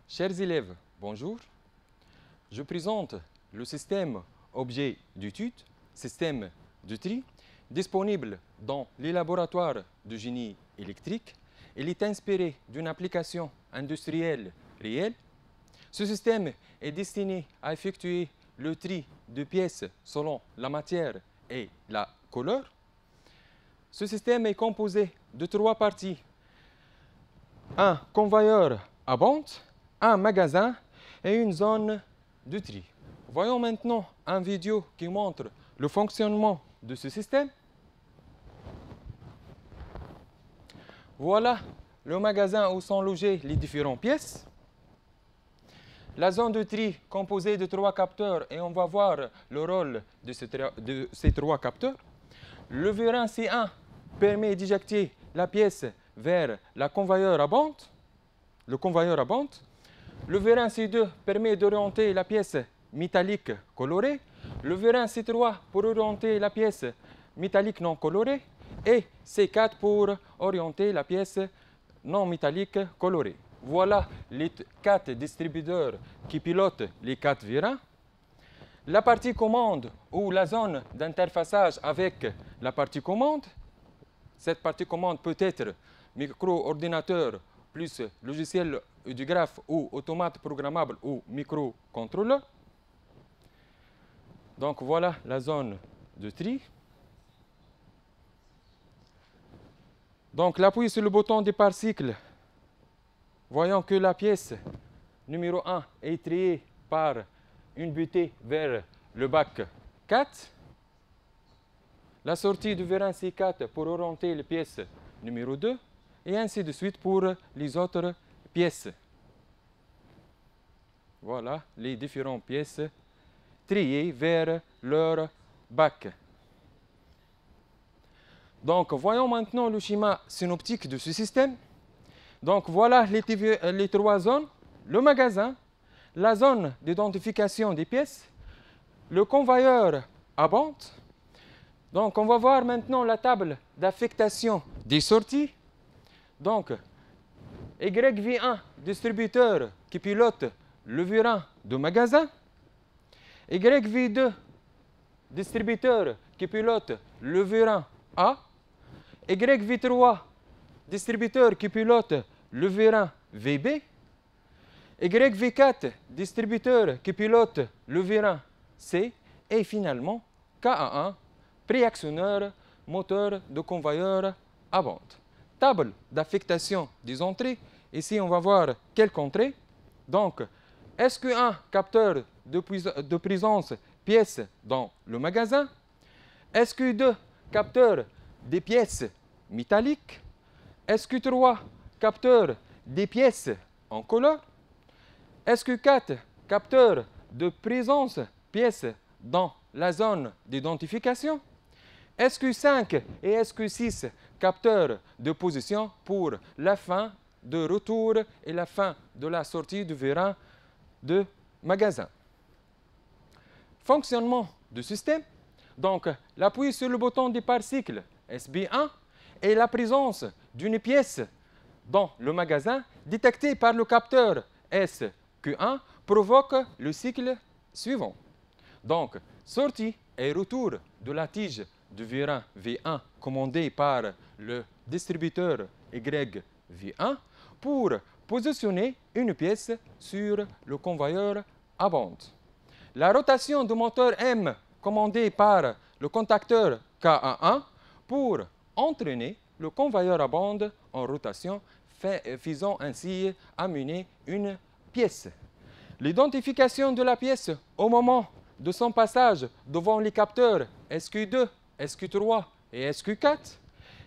Chers élèves, bonjour. Je présente le système objet d'étude, système de tri, disponible dans les laboratoires de génie électrique. Il est inspiré d'une application industrielle réelle. Ce système est destiné à effectuer le tri de pièces selon la matière et la couleur. Ce système est composé de 3 parties. Un convoyeur à bande, un magasin et une zone de tri. Voyons maintenant une vidéo qui montre le fonctionnement de ce système. Voilà le magasin où sont logées les différentes pièces. La zone de tri composée de 3 capteurs et on va voir le rôle de ces 3 capteurs. Le vérin C1 permet d'éjecter la pièce vers le convoyeur à bande. Le vérin C2 permet d'orienter la pièce métallique colorée. Le vérin C3 pour orienter la pièce métallique non colorée. Et C4 pour orienter la pièce non métallique colorée. Voilà les 4 distributeurs qui pilotent les 4 vérins. La partie commande ou la zone d'interfaçage avec la partie commande. Cette partie commande peut être micro-ordinateur plus logiciel du graphe ou automate programmable ou microcontrôleur. Donc voilà la zone de tri. Donc l'appui sur le bouton départ cycle. Voyons que la pièce numéro 1 est triée par une butée vers le bac 4. La sortie du vérin C4 pour orienter la pièce numéro 2 et ainsi de suite pour les autres pièces. Voilà les différentes pièces triées vers leur bac. Donc voyons maintenant le schéma synoptique de ce système. Donc voilà les 3 zones, le magasin, la zone d'identification des pièces, le convoyeur à bande. Donc on va voir maintenant la table d'affectation des sorties. Donc YV1, distributeur qui pilote le vérin de magasin. YV2, distributeur qui pilote le vérin A. YV3, distributeur qui pilote le vérin VB. YV4, distributeur qui pilote le vérin C. Et finalement, KA1, préactionneur, moteur de convoyeur à bande. Table d'affectation des entrées. Ici, on va voir quelques entrées. Donc, SQ1, capteur de présence pièces dans le magasin. SQ2, capteur des pièces métalliques. SQ3, capteur des pièces en couleur. SQ4, capteur de présence pièces dans la zone d'identification. SQ5 et SQ6, capteurs de position pour la fin de retour et la fin de la sortie du vérin de magasin. Fonctionnement du système. Donc, l'appui sur le bouton départ cycle SB1 et la présence d'une pièce dans le magasin détectée par le capteur SQ1 provoque le cycle suivant. Donc, sortie et retour de la tige du vérin V1 commandé par le distributeur YV1 pour positionner une pièce sur le convoyeur à bande. La rotation du moteur M commandée par le contacteur KA1 pour entraîner le convoyeur à bande en rotation, faisant ainsi amener une pièce. L'identification de la pièce au moment de son passage devant les capteurs SQ2, SQ3 et SQ4,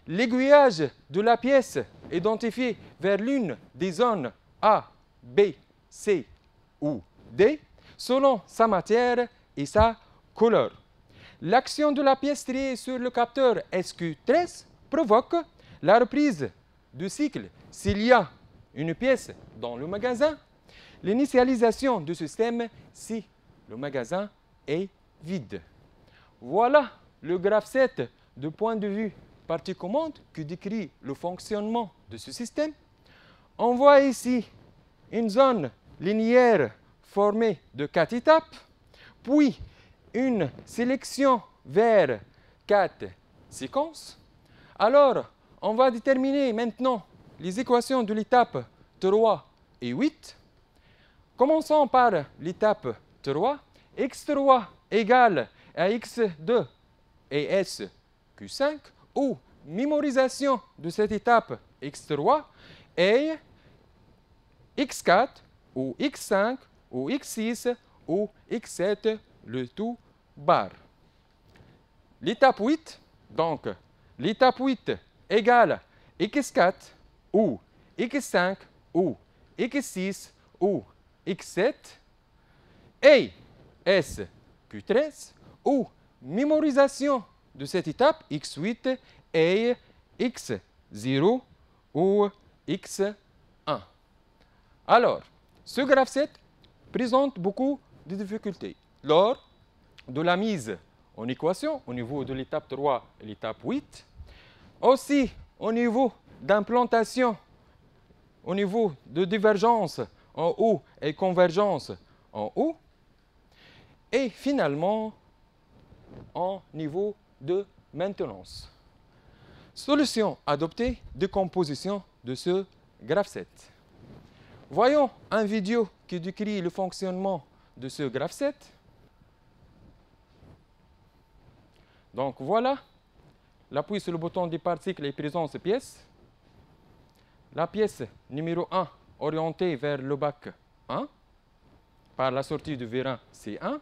l'aiguillage de la pièce identifiée vers l'une des zones A, B, C ou D, selon sa matière et sa couleur. L'action de la pièce triée sur le capteur SQ13 provoque la reprise du cycle s'il y a une pièce dans le magasin, l'initialisation du système si le magasin est vide. Voilà le graphe 7 du point de vue partie commande qui décrit le fonctionnement de ce système. On voit ici une zone linéaire formée de 4 étapes, puis une sélection vers 4 séquences. Alors, on va déterminer maintenant les équations de l'étape 3 et 8. Commençons par l'étape 3. x3 égale à x2 et s q5, ou mémorisation de cette étape x3 est x4 ou x5 ou x6 ou x7, le tout bar. L'étape 8, donc l'étape 8 égale x4 ou x5 ou x6 ou x7 et s q13, ou mémorisation de cette étape x8 et x0 ou x1. Alors, ce graphe 7 présente beaucoup de difficultés. Lors de la mise en équation au niveau de l'étape 3 et l'étape 8, aussi au niveau d'implantation, au niveau de divergence en haut et convergence en haut, et finalement en niveau de maintenance. Solution adoptée, décomposition de ce graphe 7. Voyons une vidéo qui décrit le fonctionnement de ce graphe 7. Donc voilà, l'appui sur le bouton départ cycle est présent cette pièce. La pièce numéro 1 orientée vers le bac 1 par la sortie du vérin C1.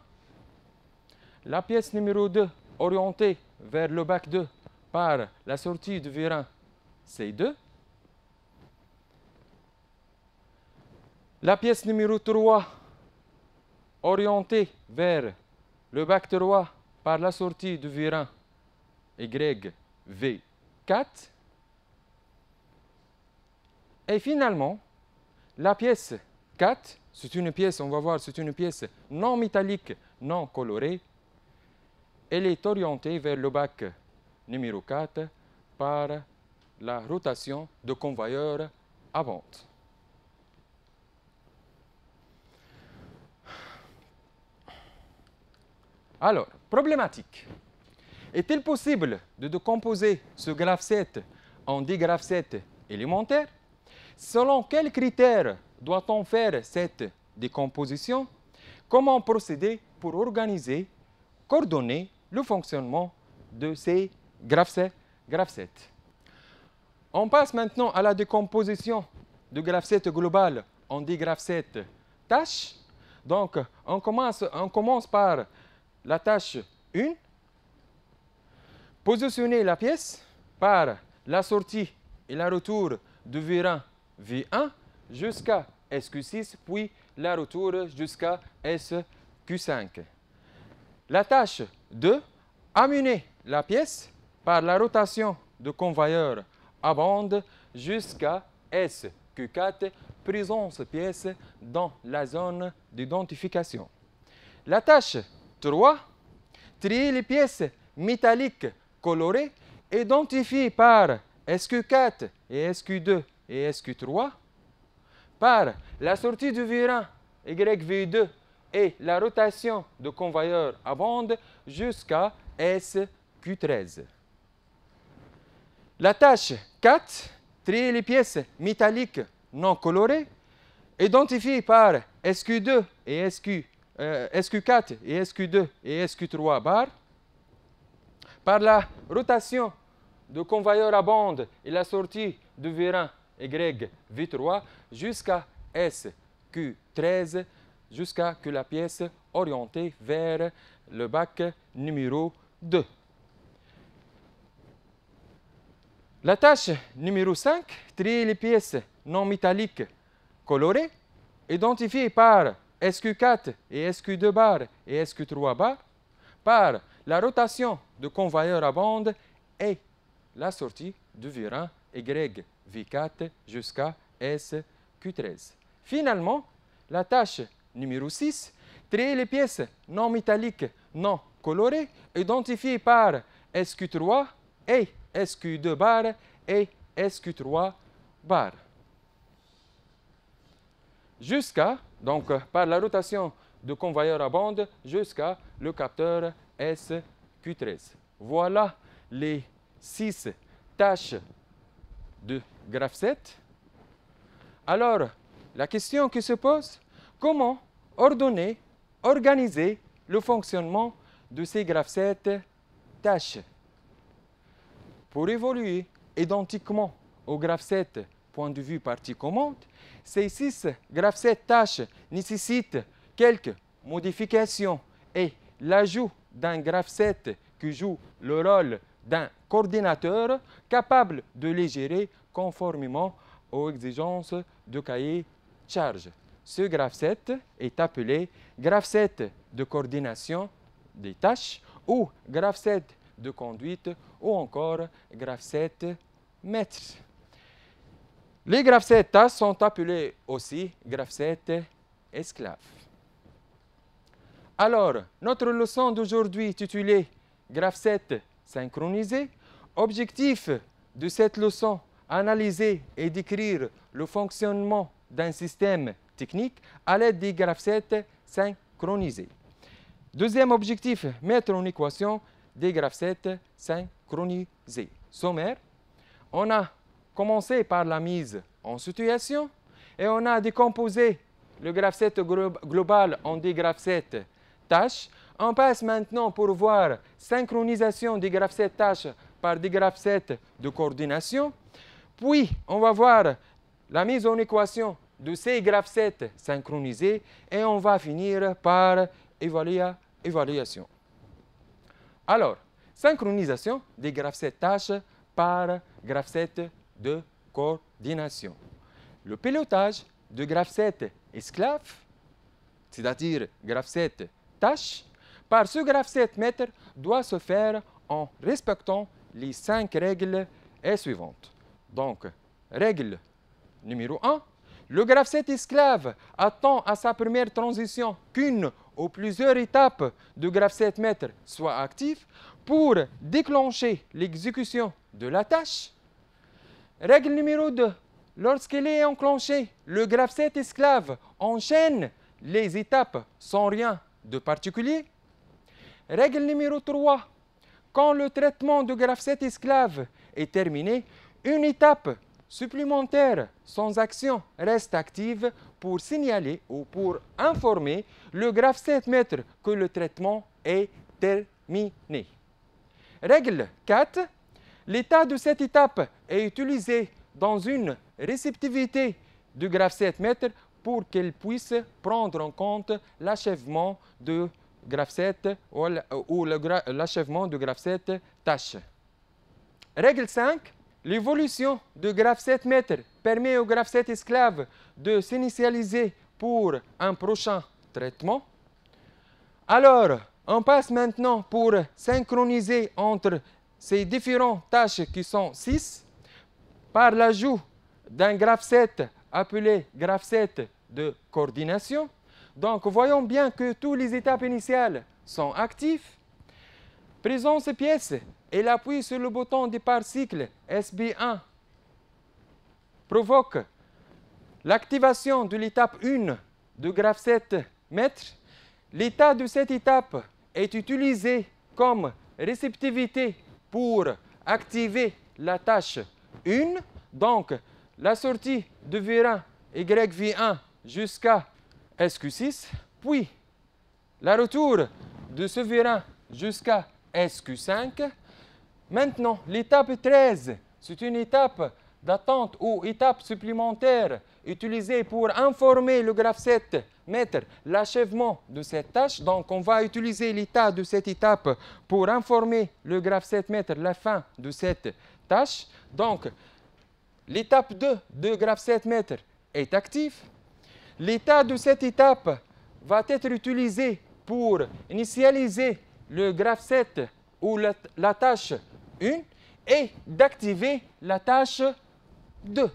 La pièce numéro 2 orientée vers le bac 2 par la sortie du vérin C2. La pièce numéro 3 orientée vers le bac 3 par la sortie du vérin YV4. Et finalement, la pièce 4, c'est une pièce, on va voir, c'est une pièce non métallique, non colorée. Elle est orientée vers le bac numéro 4 par la rotation de convoyeur à vente. Alors, problématique. Est-il possible de décomposer ce graphe 7 en des graphes 7 élémentaires? Selon quels critères doit-on faire cette décomposition? Comment procéder pour organiser, coordonner le fonctionnement de ces graphes 7? On passe maintenant à la décomposition du graphe 7 global en des graphes 7 tâches. Donc, on commence par la tâche 1. Positionner la pièce par la sortie et le retour du vérin V1 jusqu'à SQ6, puis le retour jusqu'à SQ5. La tâche 2, amener la pièce par la rotation de convoyeur à bande jusqu'à SQ4, présence pièce dans la zone d'identification. La tâche 3, trier les pièces métalliques colorées identifiées par SQ4 et SQ2 et SQ3, par la sortie du vérin YV2 et la rotation de convoyeur à bande jusqu'à SQ13. La tâche 4, trier les pièces métalliques non colorées identifiées par SQ2 et SQ4 et SQ2 et SQ3 bar, par la rotation de convoyeur à bande et la sortie du vérin YV3 jusqu'à SQ13, jusqu'à que la pièce orientée vers le bac numéro 2. La tâche numéro 5, trier les pièces non métalliques colorées, identifiées par SQ4 et SQ2 bar et SQ3 bar, par la rotation de convoyeur à bande et la sortie du vérin YV4 jusqu'à SQ13. Finalement, la tâche numéro 6, trier les pièces non métalliques non colorées identifiées par SQ3 et SQ2 bar et SQ3 bar, jusqu'à donc par la rotation de convoyeur à bande jusqu'à le capteur SQ13. Voilà les 6 tâches de graphe 7. Alors, la question qui se pose, comment ordonner, organiser le fonctionnement de ces graphe 7 tâches? Pour évoluer identiquement au graphe 7 point de vue partie commande, ces 6 graphe 7 tâches nécessitent quelques modifications et l'ajout d'un graphe 7 qui joue le rôle d'un coordinateur capable de les gérer conformément aux exigences de cahier charge. Ce graphe 7 est appelé graphe 7 de coordination des tâches ou graphe 7 de conduite ou encore graphe 7 maître. Les graphes 7 tâches sont appelés aussi graphe 7 esclaves. Alors, notre leçon d'aujourd'hui titulée graphe 7 synchronisé. Objectif de cette leçon, analyser et décrire le fonctionnement d'un système technique à l'aide des graphes 7 synchronisés. Deuxième objectif, mettre en équation des graphes 7 synchronisés. Sommaire, on a commencé par la mise en situation et on a décomposé le graphe 7 global en des graphes 7 tâches. On passe maintenant pour voir synchronisation des graphes 7 tâches par des graphes 7 de coordination. Puis, on va voir la mise en équation de ces graphes 7 synchronisés et on va finir par évaluation. Alors, synchronisation des graphes 7 tâches par graphe 7 de coordination. Le pilotage de graphe 7 esclave, c'est-à-dire graphe 7 tâches, par ce graphe 7 maître doit se faire en respectant les 5 règles suivantes. Donc, règle numéro 1, le graphe 7 esclave attend à sa première transition qu'une ou plusieurs étapes de graphe 7 maître soient actives pour déclencher l'exécution de la tâche. Règle numéro 2, lorsqu'elle est enclenchée, le graphe 7 esclave enchaîne les étapes sans rien de particulier. Règle numéro 3, quand le traitement de graphe 7 esclave est terminé, une étape supplémentaire sans action reste active pour signaler ou pour informer le graphe 7 maître que le traitement est terminé. Règle 4, l'état de cette étape est utilisé dans une réceptivité du graphe 7 maître pour qu'elle puisse prendre en compte l'achèvement de graphe 7 ou l'achèvement de graphe 7 tâche. Règle 5, l'évolution de graphe 7 maître permet au graphe 7 esclave de s'initialiser pour un prochain traitement. Alors, on passe maintenant pour synchroniser entre ces différentes tâches qui sont 6 par l'ajout d'un graphe 7 appelé graphe 7 de coordination. Donc, voyons bien que toutes les étapes initiales sont actives. Présence pièce et l'appui sur le bouton départ cycle SB1 provoque l'activation de l'étape 1 de graphe 7 maître. L'état de cette étape est utilisé comme réceptivité pour activer la tâche 1. Donc, la sortie de V1 YV1 jusqu'à SQ6, puis le retour de ce V1 jusqu'à SQ5. Maintenant, l'étape 13, c'est une étape d'attente ou étape supplémentaire utilisée pour informer le graphe 7 maître l'achèvement de cette tâche. Donc, on va utiliser l'état de cette étape pour informer le graphe 7 maître la fin de cette tâche. Donc, l'étape 2 de graphe 7 maître est active. L'état de cette étape va être utilisé pour initialiser le graphe 7 ou la tâche 1 et d'activer la tâche 2.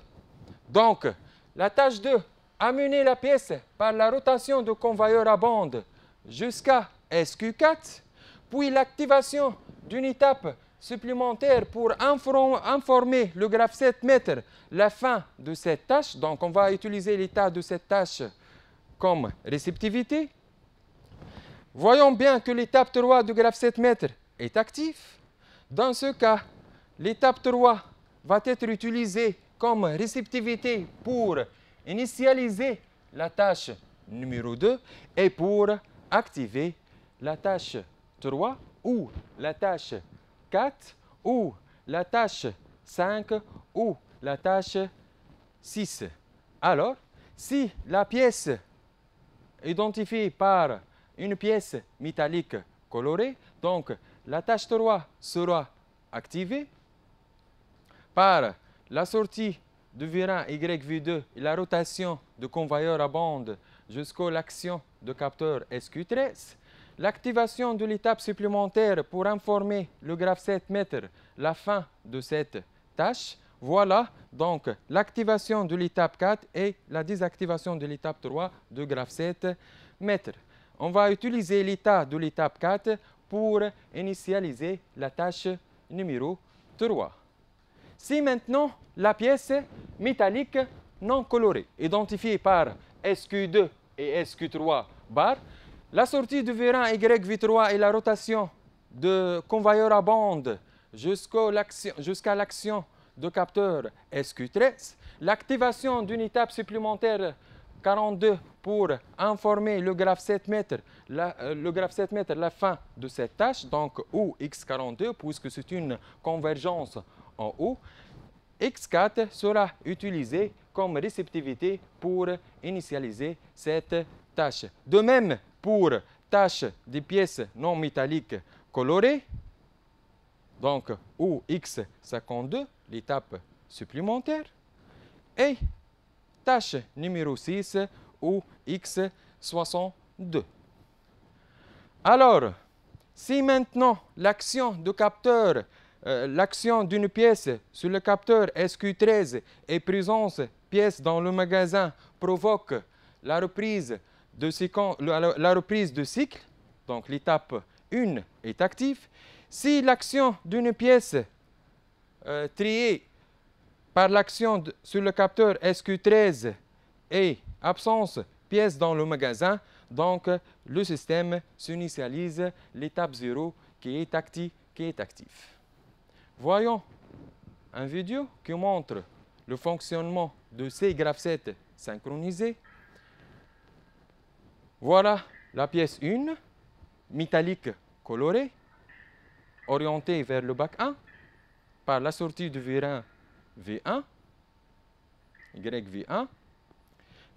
Donc, la tâche 2, amener la pièce par la rotation de convoyeur à bande jusqu'à SQ4, puis l'activation d'une étape supplémentaire pour informer le graphe 7 maître la fin de cette tâche. Donc, on va utiliser l'état de cette tâche comme réceptivité. Voyons bien que l'étape 3 du graphe 7 mètres est active. Dans ce cas, l'étape 3 va être utilisée comme réceptivité pour initialiser la tâche numéro 2 et pour activer la tâche 3 ou la tâche 4 ou la tâche 5 ou la tâche 6. Alors, si la pièce identifiée par une pièce métallique colorée, donc la tâche 3 sera activée par la sortie du virant YV2 et la rotation du convoyeur à bande jusqu'à l'action de capteur SQ13, l'activation de l'étape supplémentaire pour informer le graphe 7 mètres la fin de cette tâche. Voilà donc l'activation de l'étape 4 et la désactivation de l'étape 3 de graphe 7 mètres. On va utiliser l'état de l'étape 4 pour initialiser la tâche numéro 3. Si maintenant la pièce métallique non colorée, identifiée par SQ2 et SQ3 bar, la sortie du virant YV3 et la rotation de convoyeur à bande jusqu'à l'action de capteur SQ13, l'activation d'une étape supplémentaire 42 pour informer le graphe 7 mètres, la fin de cette tâche, donc ou X42, puisque c'est une convergence en haut, X4 sera utilisé comme réceptivité pour initialiser cette tâche. De même pour tâche des pièces non métalliques colorées, donc ou X52, l'étape supplémentaire, et tâche numéro 6 ou X62. Alors, si maintenant l'action de capteur, l'action d'une pièce sur le capteur SQ13 et présence pièce dans le magasin provoque la reprise de cycle, donc l'étape 1 est active. Si l'action d'une pièce triée par l'action sur le capteur SQ13 et absence pièce dans le magasin, donc le système s'initialise l'étape 0 qui est active. Voyons une vidéo qui montre le fonctionnement de ces graphes 7 synchronisés. Voilà la pièce 1, métallique colorée, orientée vers le bac 1 par la sortie du virant V1, YV1.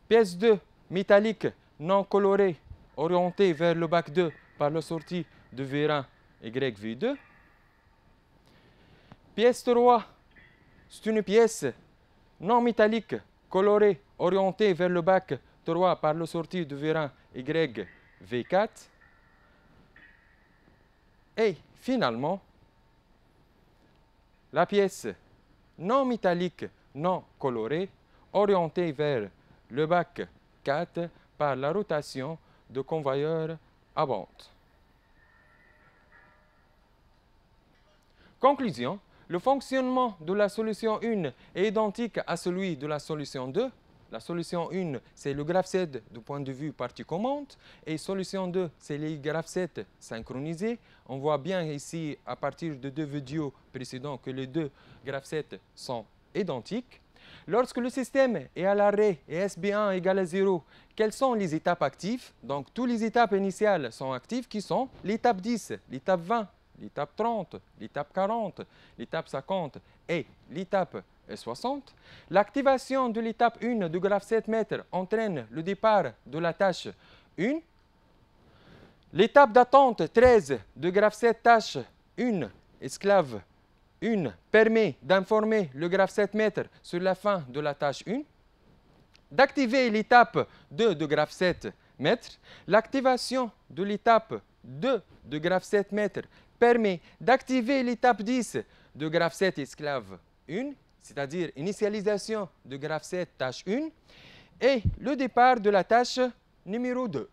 Pièce 2, métallique non colorée, orientée vers le bac 2 par la sortie du virant YV2. Pièce 3, c'est une pièce non métallique colorée, orientée vers le bac 3 par la sortie du virant YV4. Et finalement, la pièce non métallique, non colorée, orientée vers le bac 4 par la rotation de convoyeur à bande. Conclusion, le fonctionnement de la solution 1 est identique à celui de la solution 2. La solution 1, c'est le graphe 7 du point de vue partie commande, et solution 2, c'est les graphes 7 synchronisés. On voit bien ici, à partir de deux vidéos précédentes, que les deux graphes 7 sont identiques. Lorsque le système est à l'arrêt et SB1 égale à 0, quelles sont les étapes actives? Donc, toutes les étapes initiales sont actives, qui sont l'étape 10, l'étape 20, l'étape 30, l'étape 40, l'étape 50 et l'étape 60. L'activation de l'étape 1 du graphe 7 mètres entraîne le départ de la tâche 1. L'étape d'attente 13 du graphe 7 tâche 1 esclave 1 permet d'informer le graphe 7 mètres sur la fin de la tâche 1. D'activer l'étape 2 du graphe 7 mètres. L'activation de l'étape 2 du graphe 7 mètres permet d'activer l'étape 10 du graphe 7 esclave 1, c'est-à-dire initialisation du graphe 7 tâche 1, et le départ de la tâche numéro 2.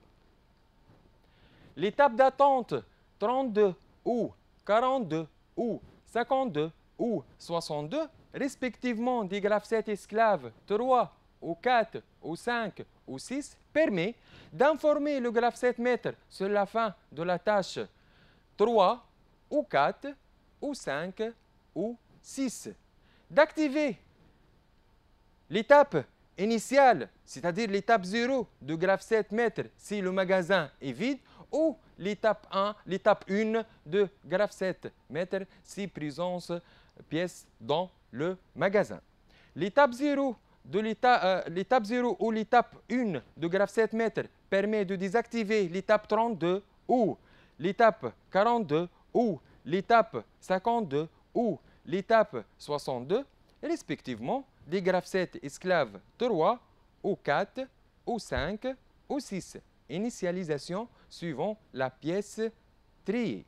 L'étape d'attente 32 ou 42 ou 52 ou 62, respectivement des graphes 7 esclaves 3 ou 4, ou 5, ou 6 permet d'informer le graphe 7 mètres sur la fin de la tâche 3, ou 4, ou 5, ou 6. D'activer l'étape initiale, c'est-à-dire l'étape 0 du graphe 7 mètres si le magasin est vide, ou l'étape 1 de graphe 7 mètres si présence pièce dans le magasin. L'étape 0 ou l'étape 1 de graphe 7 mètres permet de désactiver l'étape 32 ou l'étape 42 ou l'étape 52 ou l'étape 62, respectivement, des graphes 7 esclaves 3 ou 4 ou 5 ou 6. Initialisation suivant la pièce triée.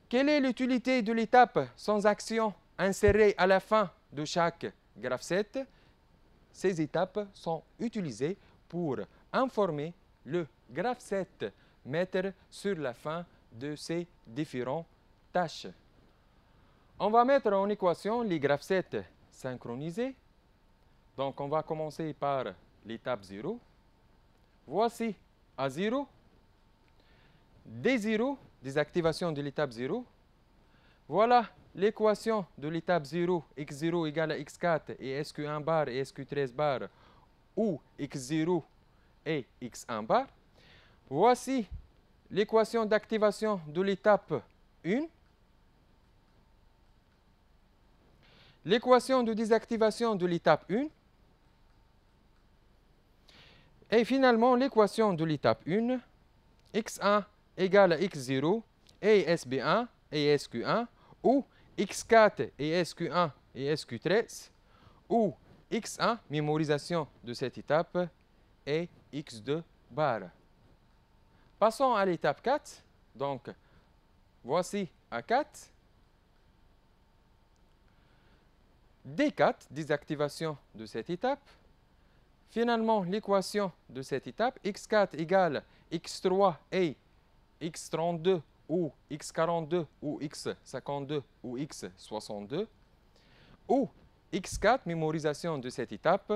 Quelle est l'utilité de l'étape sans action insérée à la fin de chaque graphe 7? Ces étapes sont utilisées pour informer le graphe 7 mètres sur la fin de ces différentes tâches. On va mettre en équation les graphes 7 synchronisés. Donc, on va commencer par l'étape 0. Voici A0, D0, désactivation de l'étape 0. Voilà l'équation de l'étape 0, x0 égale à x4 et SQ1 bar et SQ13 bar, où x0 et x1 bar. Voici l'équation d'activation de l'étape 1. L'équation de désactivation de l'étape 1. Et finalement, l'équation de l'étape 1, x1 égale à x0 et SB1 et SQ1, ou x4 et SQ1 et SQ13, ou x1, mémorisation de cette étape, et x2 bar. Passons à l'étape 4. Donc, voici A4. D4, désactivation de cette étape. Finalement, l'équation de cette étape, x4 égale x3 et x32 ou x42 ou x52 ou x62, ou x4, mémorisation de cette étape,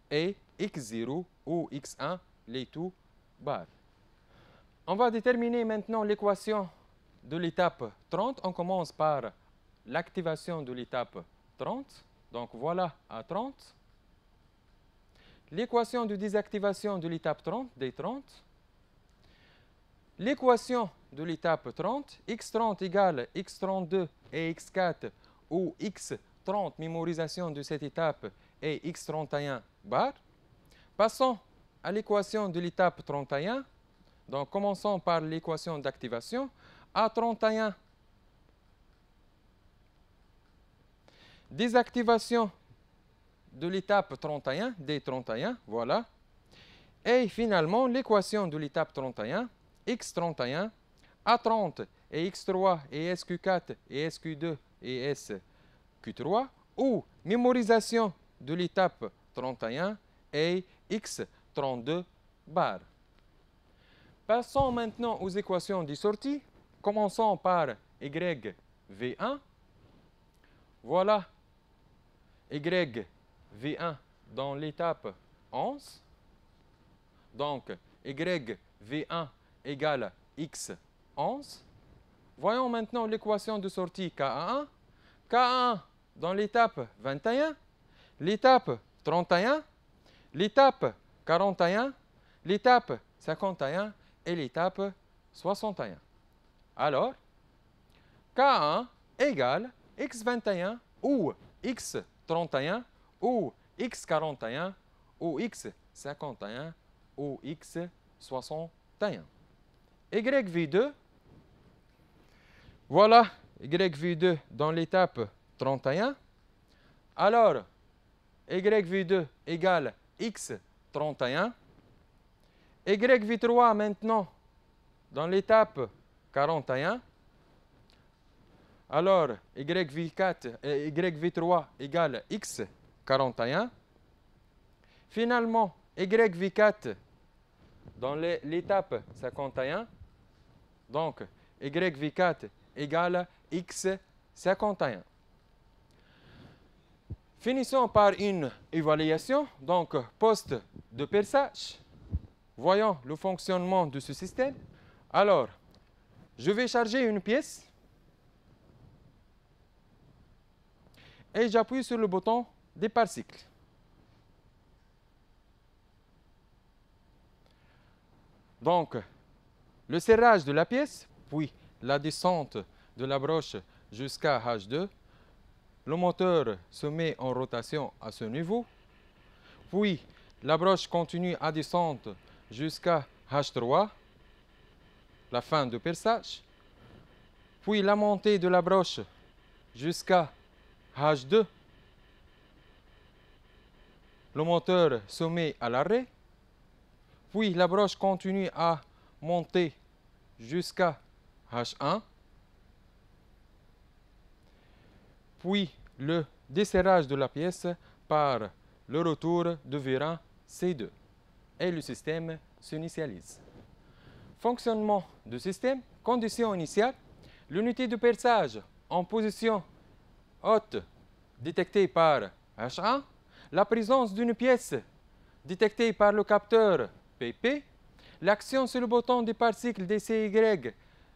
et x0 ou x1, les tout bar. On va déterminer maintenant l'équation de l'étape 30. On commence par l'activation de l'étape 30. Donc voilà A30. L'équation de désactivation de l'étape 30, D30. L'équation de l'étape 30, x30 égale x32 et x4, ou x30, mémorisation de cette étape, et x31 bar. Passons à l'équation de l'étape 31. Donc, commençons par l'équation d'activation. A31, désactivation de l'étape 31, D31, voilà. Et finalement, l'équation de l'étape 31, x31, A30 et x3 et SQ4 et SQ2 et SQ3, ou mémorisation de l'étape 31 et x32 bar. Passons maintenant aux équations de sortie. Commençons par YV1. Voilà YV1 dans l'étape 11. Donc, YV1 égale X11. Voyons maintenant l'équation de sortie K1. K1 dans l'étape 21, l'étape 31, l'étape 41, l'étape 51 et l'étape 61. Alors, K1 égale X21 ou X31 ou X41 ou X51 ou X61. YV2, voilà YV2 dans l'étape 31. Alors, YV2 égale X31. YV3 maintenant dans l'étape 41. Alors, YV3 égale X41. Finalement, YV4 dans l'étape 51. Donc, YV4 égale X51. Finissons par une évaluation, donc poste de perçage. Voyons le fonctionnement de ce système. Alors, je vais charger une pièce et j'appuie sur le bouton départ cycle. Donc, le serrage de la pièce, puis la descente de la broche jusqu'à H2. Le moteur se met en rotation à ce niveau. Puis, la broche continue à descendre jusqu'à H3, la fin de perçage. Puis, la montée de la broche jusqu'à H2. Le moteur se met à l'arrêt. Puis, la broche continue à monter jusqu'à H1. Puis le desserrage de la pièce par le retour de vérin C2 et le système s'initialise. Fonctionnement du système, condition initiale, l'unité de perçage en position haute détectée par H1, la présence d'une pièce détectée par le capteur PP, l'action sur le bouton départ cycle DCY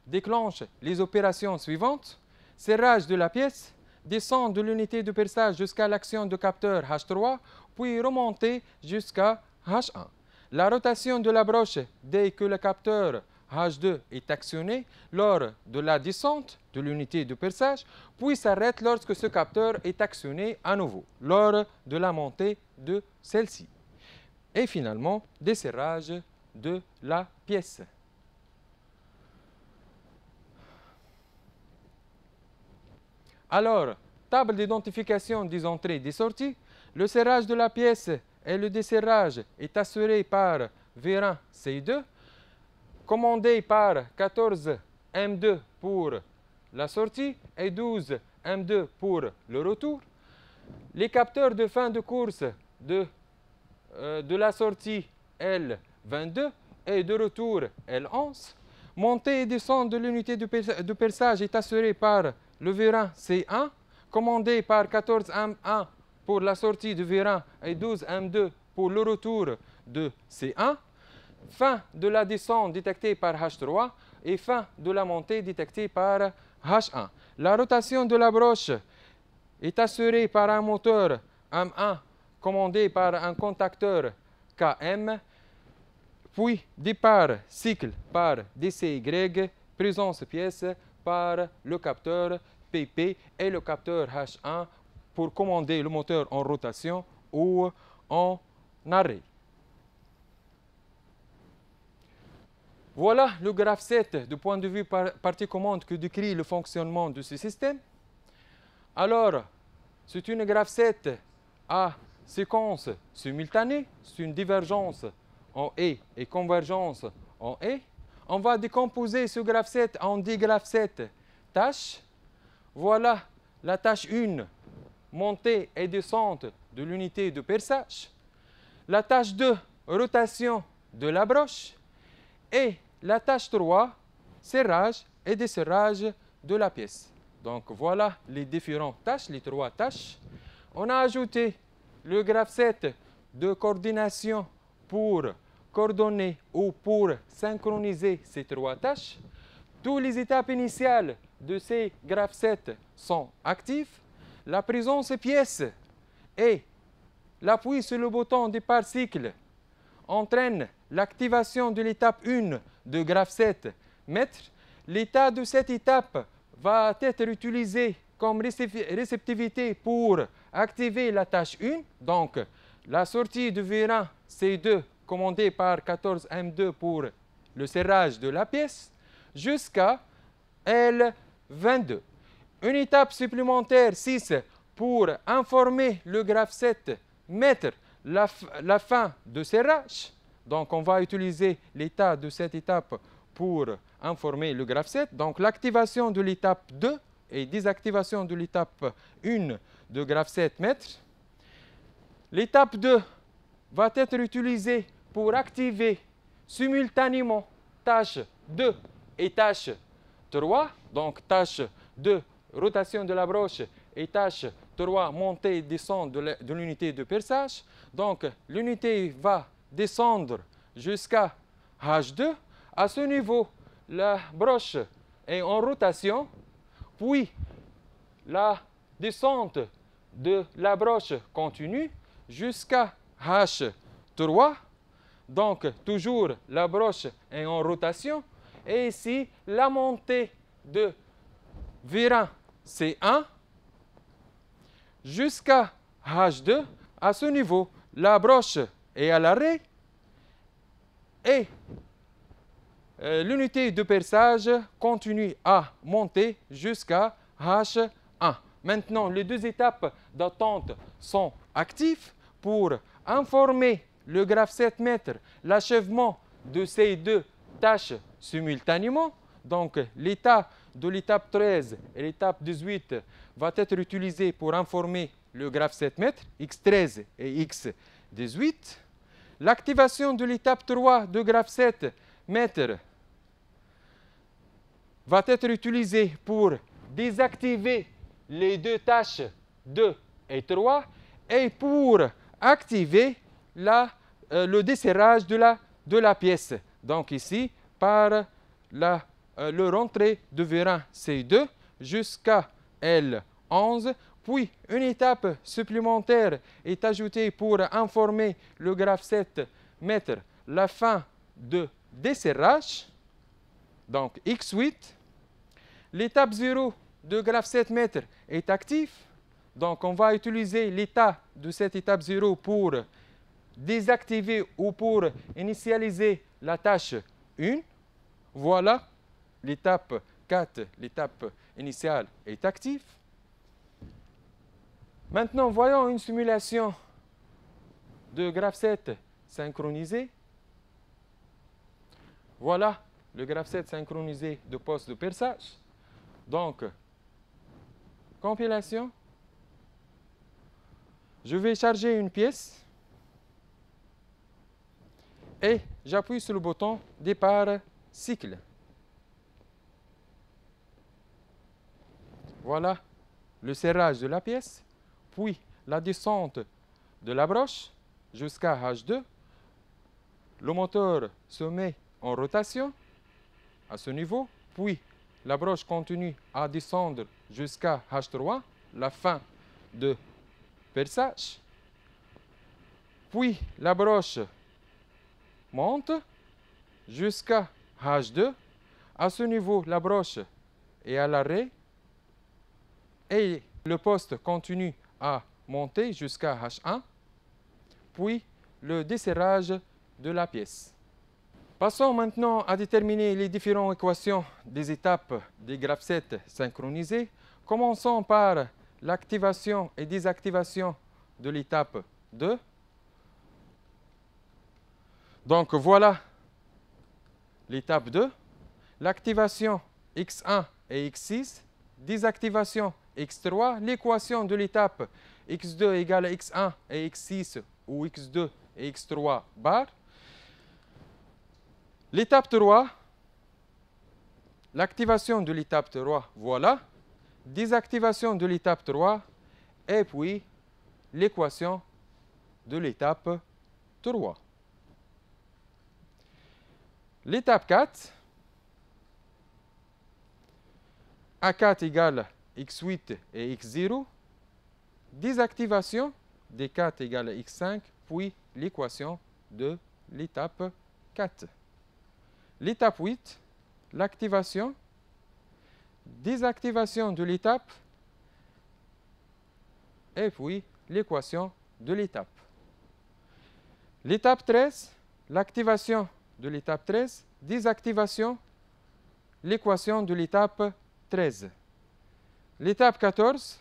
déclenche les opérations suivantes, serrage de la pièce, descend de l'unité de perçage jusqu'à l'action de capteur H3, puis remonter jusqu'à H1. La rotation de la broche dès que le capteur H2 est actionné lors de la descente de l'unité de perçage, puis s'arrête lorsque ce capteur est actionné à nouveau, lors de la montée de celle-ci. Et finalement, desserrage de la pièce. Alors, table d'identification des entrées et des sorties. Le serrage de la pièce et le desserrage est assuré par vérin C2, commandé par 14 M2 pour la sortie et 12 M2 pour le retour. Les capteurs de fin de course de la sortie L22 et de retour L11. Montée et descente de l'unité de perçage est assurée par le vérin C1, commandé par 14 M1 pour la sortie de vérin et 12 M2 pour le retour de C1. Fin de la descente détectée par H3 et fin de la montée détectée par H1. La rotation de la broche est assurée par un moteur M1 commandé par un contacteur KM, puis départ cycle par DCY, présence pièce par le capteur PP et le capteur H1 pour commander le moteur en rotation ou en arrêt. Voilà le graphe 7 du point de vue partie commande que décrit le fonctionnement de ce système. Alors, c'est une graphe 7 à séquence simultanée, c'est une divergence en E et convergence en E. On va décomposer ce graphe 7 en 10 graphes 7 tâches. Voilà la tâche 1, montée et descente de l'unité de perçage. La tâche 2, rotation de la broche. Et la tâche 3, serrage et desserrage de la pièce. Donc voilà les différentes tâches, les 3 tâches. On a ajouté le graphe 7 de coordination pour coordonner ou pour synchroniser ces 3 tâches. Toutes les étapes initiales de ces graphes 7 sont actives. La présence pièce et l'appui sur le bouton départ cycle entraîne l'activation de l'étape 1 de graphe 7 mètres. L'état de cette étape va être utilisé comme réceptivité pour activer la tâche 1. Donc, la sortie de vérin C2 commandée par 14 M2 pour le serrage de la pièce jusqu'à L22. Une étape supplémentaire 6 pour informer le graphe 7 mettre la fin de serrage. Donc, on va utiliser l'état de cette étape pour informer le graphe 7. Donc, l'activation de l'étape 2 et désactivation de l'étape 1 de graphe 7 mètres. L'étape 2 va être utilisée pour activer simultanément tâche 2 et tâche 3. Donc, tâche 2, rotation de la broche, et tâche 3 montée et descente de l'unité de perçage. Donc, l'unité va descendre jusqu'à H2. À ce niveau, la broche est en rotation, puis la descente de la broche continue jusqu'à H3. Donc, toujours la broche est en rotation. Et ici, la montée de vérin C1 jusqu'à H2. À ce niveau, la broche est à l'arrêt et l'unité de perçage continue à monter jusqu'à H1. Maintenant, les deux étapes d'attente sont actives pour informer le graphe 7 mètres l'achèvement de ces deux tâches simultanément. Donc, l'état de l'étape 13 et l'étape 18 va être utilisé pour informer le graphe 7 mètres, X13 et X18. L'activation de l'étape 3 de graphe 7 mètres va être utilisée pour désactiver les deux tâches 2 et 3 et pour activer le desserrage de la pièce. Donc ici, par le rentrée de vérin C2 jusqu'à L11, puis une étape supplémentaire est ajoutée pour informer le graphe 7 mètres la fin de desserrage, donc X8. L'étape 0 de graphe 7 mètres est active, donc on va utiliser l'état de cette étape 0 pour désactiver ou pour initialiser la tâche 1. Voilà, l'étape 4, l'étape initiale est active. Maintenant, voyons une simulation de graphe 7 synchronisé. Voilà le graphe 7 synchronisé de poste de perçage. Donc, compilation. Je vais charger une pièce et j'appuie sur le bouton départ cycle. Voilà le serrage de la pièce, puis la descente de la broche jusqu'à H2. Le moteur se met en rotation à ce niveau, puis la broche continue à descendre jusqu'à H3, la fin de perçage. Puis la broche monte jusqu'à H2. À ce niveau, la broche est à l'arrêt et le poste continue à monter jusqu'à H1, puis le desserrage de la pièce. Passons maintenant à déterminer les différentes équations des étapes des graphes 7 synchronisés. Commençons par l'activation et désactivation de l'étape 2. Donc voilà l'étape 2. L'activation X1 et X6, désactivation X3, l'équation de l'étape X2 égale à X1 et X6 ou X2 et X3 bar. L'étape 3, l'activation de l'étape 3, voilà. Désactivation de l'étape 3 et puis l'équation de l'étape 3. L'étape 4, A4 égale X8 et X0, désactivation D4 égale à X5, puis l'équation de l'étape 4. L'étape 8, l'activation, désactivation de l'étape, et puis l'équation de l'étape. L'étape 13, l'activation de l'étape 13, désactivation, l'équation de l'étape 13. L'étape 14,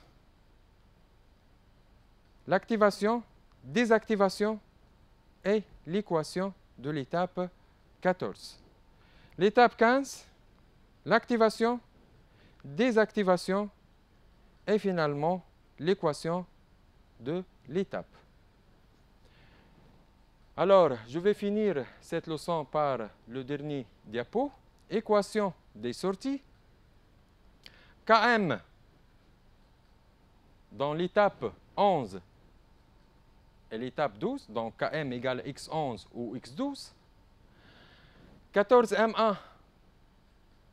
l'activation, désactivation et l'équation de l'étape 14. L'étape 15, l'activation, désactivation et finalement l'équation de l'étape. Alors, je vais finir cette leçon par le dernier diapo. Équation des sorties. Km dans l'étape 11 et l'étape 12, donc Km égale x11 ou x12, 14M1,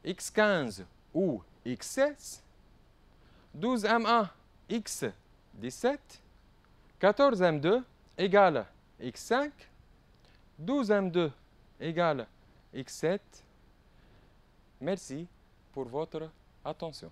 x15 ou x16, 12M1, x17, 14M2 égale x5, 12M2 égale x7. Merci pour votre attention.